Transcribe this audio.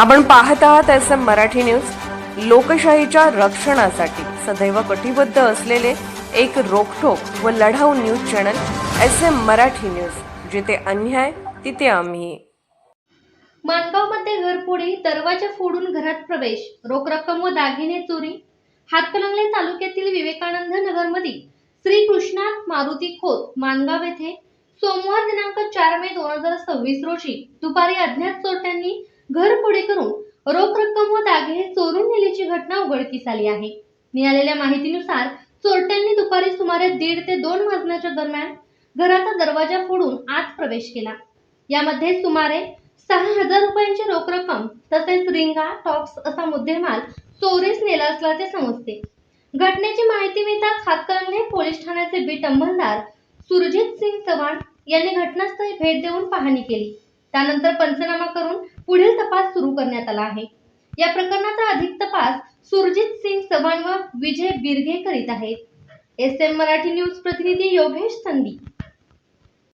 आपण पाहत आहात SM मराठी न्यूज। लोकशाहीच्या रक्षणासाठी सदैव कटिबद्ध असलेले एक रोखठोक व लढाऊ news channel SM Marathi news, जिथे अन्याय तिथे आम्ही। माणगावमध्ये घरफोडी, दरवाजा फोडून घरात प्रवेश, रोख रक्कम व दागिने चोरी। हातकणंगले तालुक्यातील विवेकानंद नगरमधील श्री कृष्णात मारुती खोत माणगाव येथे सोमवार दिनांक 4 मे 2026 रोजी दुपारी अज्ञात चोरट्यांनी घरफोडी करून रोख रक्कम व दागिने चोरून नेल्याची घटना उघडकीस आली आहे। मिळालेल्या माहितीनुसार चोरट्यांनी दुपारी सुमारे 1:30 ते 2 वाजण्याच्या दरम्यान घराचा दरवाजा फोडून आत प्रवेश केला। यामध्ये सुमारे 6,000 रुपयांची रोख रक्कम तसेच रिंगा, टॉप्स असा मुद्देमाल चोरीस नेला असल्याचे समजते। घटनेची माहिती मिळताच हातकणंगले पोलीस ठाण्याचे बीट अंमलदार सुरजित सिंग चव्हाण यांनी घटनास्थळी भेट देऊन पाहणी केली। त्यानंतर पंचनामा करून पुढील तपास सुरू करण्यात आला आहे। या प्रकरणाचा अधिक तपास सुरजित सिंग चव्हाण व विजय बिरगे करीत आहेत। SM मराठी न्यूज प्रतिनिधी योगेश संधी।